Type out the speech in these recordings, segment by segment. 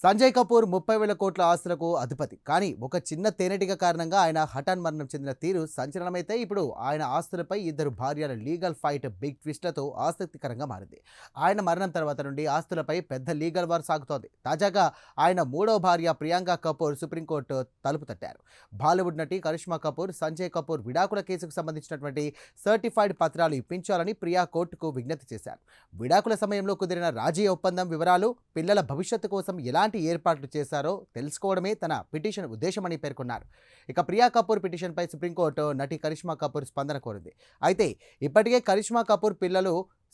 సంజయ్ కపూర్ 30,000 కోట్ల ఆస్తులకు అధిపతి. కానీ ఒక చిన్న తేనెటీగ కారణంగా ఆయన హఠాన్ మరణం చెందిన తీరు సంచలనమైతే ఇప్పుడు ఆయన ఆస్తులపై ఇద్దరు భార్యల లీగల్ ఫైట్ బిగ్ ట్విస్ట్లతో ఆసక్తికరంగా మారింది. ఆయన మరణం తర్వాత నుండి ఆస్తులపై పెద్ద లీగల్ వార్ సాగుతోంది. తాజాగా ఆయన మూడో భార్య ప్రియాంక కపూర్ సుప్రీంకోర్టు తలుపు తట్టారు. బాలీవుడ్ నటి కరిష్మా కపూర్ సంజయ్ కపూర్ విడాకుల కేసుకు సంబంధించినటువంటి సర్టిఫైడ్ పత్రాలు ఇప్పించాలని ప్రియా కోర్టుకు విజ్ఞప్తి చేశారు. విడాకుల సమయంలో కుదిరిన రాజీ ఒప్పందం వివరాలు, పిల్లల భవిష్యత్తు కోసం ఎలాంటి ఏర్పాట్లు చేశారో తెలుసుకోవడమే తన పిటిషన్ ఉద్దేశమని పేర్కొన్నారు. ఇక ప్రియా కపూర్ పిటిషన్పై సుప్రీంకోర్టు నటి కరిష్మా కపూర్ స్పందన కోరింది. అయితే ఇప్పటికే కరిష్మా కపూర్ పిల్లలు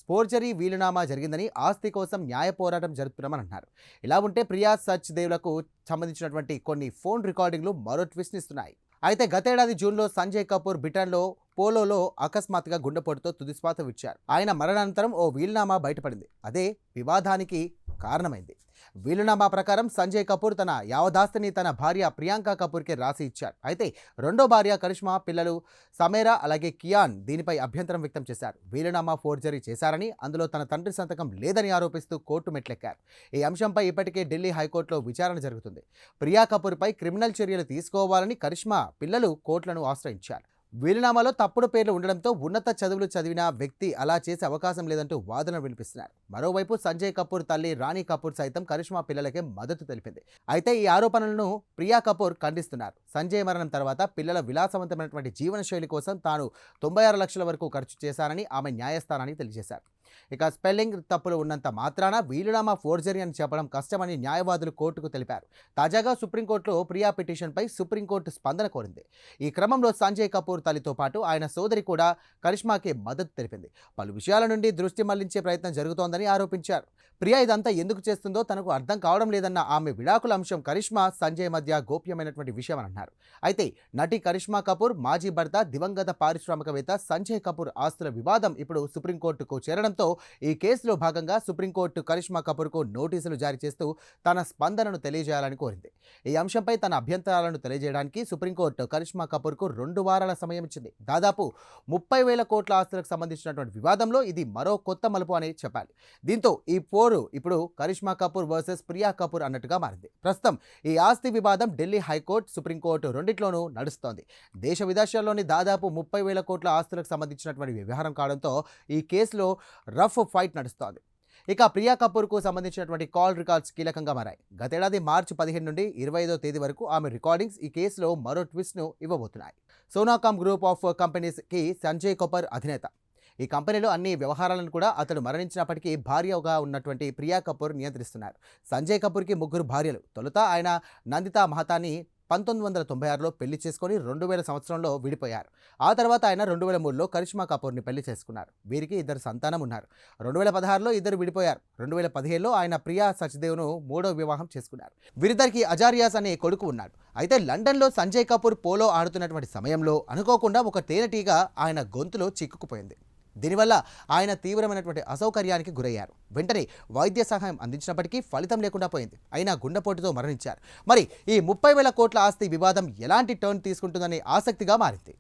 ఫోర్జరీ వీలునామా జరిగిందని, ఆస్తి కోసం న్యాయ పోరాటం జరుపుతున్నామని అన్నారు. ఇలా ఉంటే ప్రియా సచ్ దేవ్లకు సంబంధించినటువంటి కొన్ని ఫోన్ రికార్డింగ్లు మరో ట్విస్ట్ ఇస్తున్నాయి. అయితే గతేడాది జూన్లో సంజయ్ కపూర్ బ్రిటన్లో పోలోలో అకస్మాత్తుగా గుండెపోటుతో తుదిశ్వాస విడిచారు. ఆయన మరణానంతరం ఓ వీలునామా బయటపడింది. అదే వివాదానికి కారణమైంది. వీలునామా ప్రకారం సంజయ్ కపూర్ తన యావదాస్తిని తన భార్య ప్రియాంక కపూర్కి రాసి ఇచ్చారు. అయితే రెండో భార్య కరిష్మా, పిల్లలు సమేరా అలాగే కియాన్ దీనిపై అభ్యంతరం వ్యక్తం చేశారు. వీలునామా ఫోర్జరీ చేశారని, అందులో తన తండ్రి సంతకం లేదని ఆరోపిస్తూ కోర్టు మెట్లెక్కారు. ఈ అంశంపై ఇప్పటికే ఢిల్లీ హైకోర్టులో విచారణ జరుగుతుంది. ప్రియా కపూర్పై క్రిమినల్ చర్యలు తీసుకోవాలని కరిష్మా, పిల్లలు కోర్టులను ఆశ్రయించారు. వీలునామాలో తప్పుడు పేర్లు ఉండడంతో ఉన్నత చదువులు చదివిన వ్యక్తి అలా చేసే అవకాశం లేదంటూ వాదనలు వినిపిస్తున్నారు. మరోవైపు సంజయ్ కపూర్ తల్లి రాణి కపూర్ సైతం కరిష్మా పిల్లలకే మద్దతు తెలిపింది. అయితే ఈ ఆరోపణలను ప్రియా కపూర్ ఖండిస్తున్నారు. సంజయ్ మరణం తర్వాత పిల్లల విలాసవంతమైనటువంటి జీవనశైలి కోసం తాను 96 లక్షల వరకు ఖర్చు చేశానని ఆమె న్యాయస్థానానికి తెలియజేశారు. ఇక స్పెల్లింగ్ తప్పులు ఉన్నంత మాత్రాన వీలునామా ఫోర్జరీ అని చెప్పడం కష్టమని న్యాయవాదులు కోర్టుకు తెలిపారు. తాజాగా సుప్రీంకోర్టులో ప్రియా పిటిషన్పై సుప్రీంకోర్టు స్పందన కోరింది. ఈ క్రమంలో సంజయ్ కపూర్ తల్లితో పాటు ఆయన సోదరి కూడా కరిష్మాకి మద్దతు తెలిపింది. పలు విషయాల నుండి దృష్టి మళ్లించే ప్రయత్నం జరుగుతోందని ఆరోపించారు. ప్రియా ఇదంతా ఎందుకు చేస్తుందో తనకు అర్థం కావడం లేదన్న ఆమె విడాకుల అంశం కరిష్మా, సంజయ్ మధ్య గోప్యమైనటువంటి విషయం అని అన్నారు. అయితే నటి కరిష్మా కపూర్ మాజీ భర్త దివంగత పారిశ్రామికవేత్త సంజయ్ కపూర్ ఆస్తుల వివాదం ఇప్పుడు సుప్రీంకోర్టుకు చేరడంతో ఈ కేసులో భాగంగా సుప్రీంకోర్టు కరిష్మా కపూర్కు నోటీసులు జారీ చేస్తూ తన స్పందనను తెలియజేయాలని కోరింది. ఈ అంశంపై తన అభ్యంతరాలను తెలియజేయడానికి సుప్రీంకోర్టు కరిష్మా కపూర్కు 2 వారాల సమయం ఇచ్చింది. దాదాపు 30,000 కోట్ల ఆస్తులకు సంబంధించినటువంటి వివాదంలో ఇది మరో కొత్త మలుపు అని చెప్పాలి. దీంతో ఈ పోరు ఇప్పుడు కరిష్మా కపూర్ వర్సెస్ ప్రియా కపూర్ అన్నట్టుగా మారింది. ప్రస్తుతం ఈ ఆస్తి వివాదం ఢిల్లీ హైకోర్టు, సుప్రీంకోర్టు రెండిట్లోనూ నడుస్తోంది. దేశ విదేశాల్లోని దాదాపు 30,000 కోట్ల ఆస్తులకు సంబంధించినటువంటి వ్యవహారం కావడంతో ఈ కేసులో రఫ్ ఫైట్ నడుస్తోంది. ఇక ప్రియా కపూర్కు సంబంధించినటువంటి కాల్ రికార్డ్స్ కీలకంగా మారాయి. గతేడాది మార్చి 15 నుండి 25వ తేదీ వరకు ఆమె రికార్డింగ్స్ ఈ కేసులో మరో ట్విస్ట్ను ఇవ్వబోతున్నాయి. సోనాకామ్ గ్రూప్ ఆఫ్ కంపెనీస్కి సంజయ్ కపూర్ అధినేత. ఈ కంపెనీలో అన్ని వ్యవహారాలను కూడా అతడు మరణించినప్పటికీ భార్యగా ఉన్నటువంటి ప్రియా కపూర్ నియంత్రిస్తున్నారు. సంజయ్ కపూర్కి 3 భార్యలు. తొలుత ఆయన నందితా మహతాని 1996లో పెళ్లి చేసుకొని 2000 సంవత్సరంలో విడిపోయారు. ఆ తర్వాత ఆయన 2003లో కరిష్మా కపూర్ని పెళ్లి చేసుకున్నారు. వీరికి 2 సంతానం ఉన్నారు. 2016లో ఇద్దరు విడిపోయారు. 2015లో ఆయన ప్రియా సచ్దేవ్ను 3వ వివాహం చేసుకున్నారు. వీరిద్దరికి అజారియాస్ అనే కొడుకు ఉన్నాడు. అయితే లండన్లో సంజయ్ కపూర్ పోలో ఆడుతున్నటువంటి సమయంలో అనుకోకుండా ఒక తేనెటీగ ఆయన గొంతులో చిక్కుకుపోయింది. దీనివల్ల ఆయన తీవ్రమైనటువంటి అసౌకర్యానికి గురయ్యారు. వెంటనే వైద్య సహాయం అందించినప్పటికీ ఫలితం లేకుండా పోయింది. అయినా గుండెపోటుతో మరణించారు. మరి ఈ 30,000 కోట్ల ఆస్తి వివాదం ఎలాంటి టర్న్ తీసుకుంటుందనే ఆసక్తిగా మారింది.